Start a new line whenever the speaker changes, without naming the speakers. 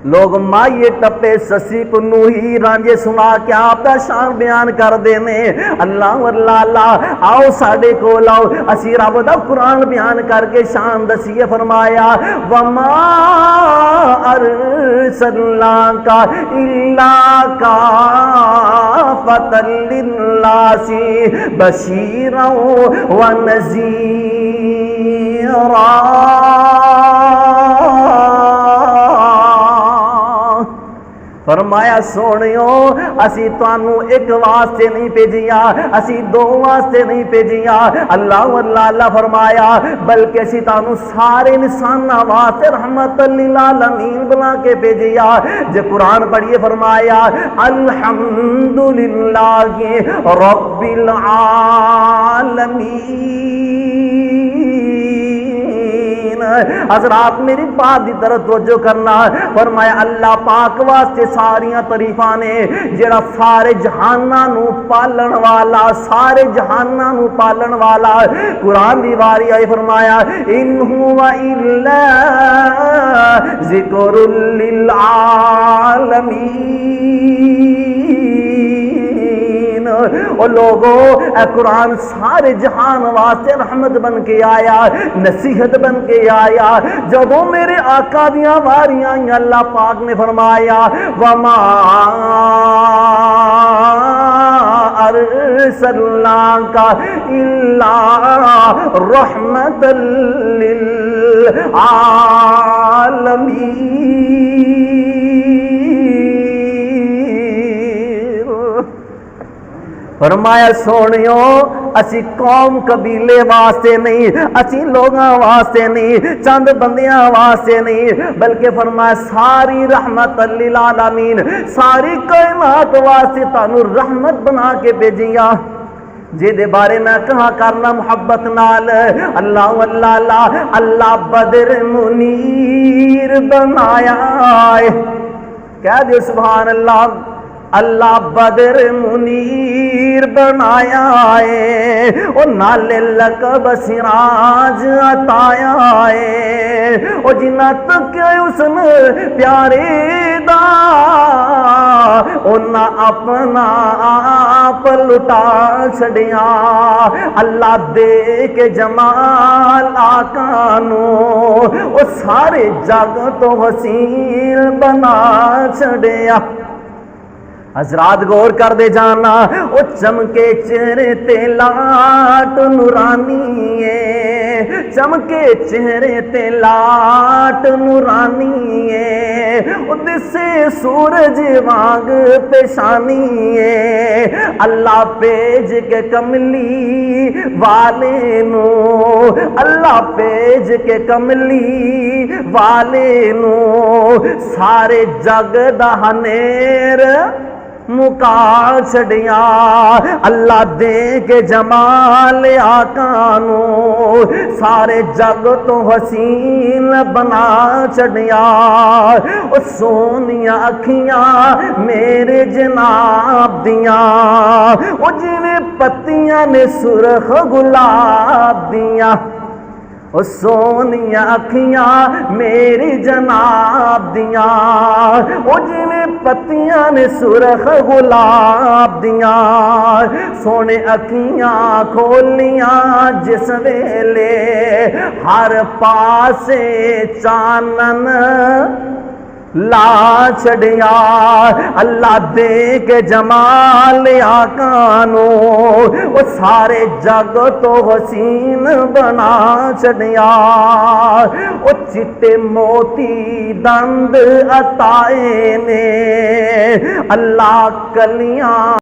لوگ مائیے ٹپے سسی پنو ہی رانجے سنا کے آپ دا شان بیان کر دینے اللہ اللہ آؤ ساڑے کو لاؤ اسی رب دا قرآن بیان کر کے شان دسیے فرمایا وما ارسلناک الا کافۃ للناس بشیرا فرمایا سونیو اسی توانو ایک واسطے نہیں بھیجیا اسی دو واسطے نہیں بھیجیا اللہ فرمایا بلکہ اسی توانو سارے انسان واسطے رحمت للعالمین بنا کے بھیجیا جو قرآن پڑھیے فرمایا الحمدللہ رب العالمین۔ حضرات میری بات دی طرف توجہ کرنا، فرمایا اللہ پاک واسطے ساریاں تعریفاں نے جڑا سارے جہاناں نو پالن والا، سارے جہاناں نو پالن والا۔ قرآن دی واری آئی فرمایا ان هو الا ذکر للعالمین۔ او لوگو اے قرآن سارے جہان واسطے رحمت بن کے آیا، نصیحت بن کے آیا۔ جب وہ میرے آقا دیاں واریاں اللہ پاک نے فرمایا وما ارسلناک الا رحمت للعالمین۔ فرمایا سونیو اسی قوم قبیلے واسطے نہیں، اسی لوگاں واسطے نہیں، چند بندیاں واسطے نہیں، بلکہ فرمایا ساری رحمت للعالمین، ساری کائنات واسطے تانوں رحمت بنا کے بھیجیاں۔ جے دے بارے میں کہا کرنا محبت نال اللہ اللہ بدر منیر بنایا ہے، کہہ دیو سبحان اللہ۔ اللہ بدر منیر بنایا ہے، او نال لقب سراج عطایا ہے، او جنہ تک اس نے پیارے دا انہاں اپنا آپ لٹا چھڑیا۔ اللہ دے کے جمال آقا نو او سارے جگ تو حسین بنا چھڑیا۔ حضرات غور کر دے جانا، او چمکے چہرے تے لاٹ نورانی ہے، چمکے چہرے تے لاٹ نورانی ہے، او دسے سورج وانگ پیشانی ہے۔ اللہ پیج کے کملی والے نو، اللہ پیج کے کملی والے نو سارے جگ دا ہنیر مکا چھڑیا۔ اللہ دے کے جمال آقا نو سارے جگ تو حسین بنا چھڑیا۔ او سونیاں اکھیاں میرے جناب دیاں، او جویں پتیاں نے سرخ گلاب دیاں، او سونیاں اکھیاں میری جناب دیاں، او جویں پتیاں نے سرخ گلاب دیاں۔ سونے اکھیاں کھولیاں جس ویلے ہر پاسے چانن لا چھڑیا۔ اللہ دے کے جمال آقا نو وہ سارے جگ تو حسین بنا چھڑیا۔ وہ چٹے موتی دند عطائے نے اللہ کلیاں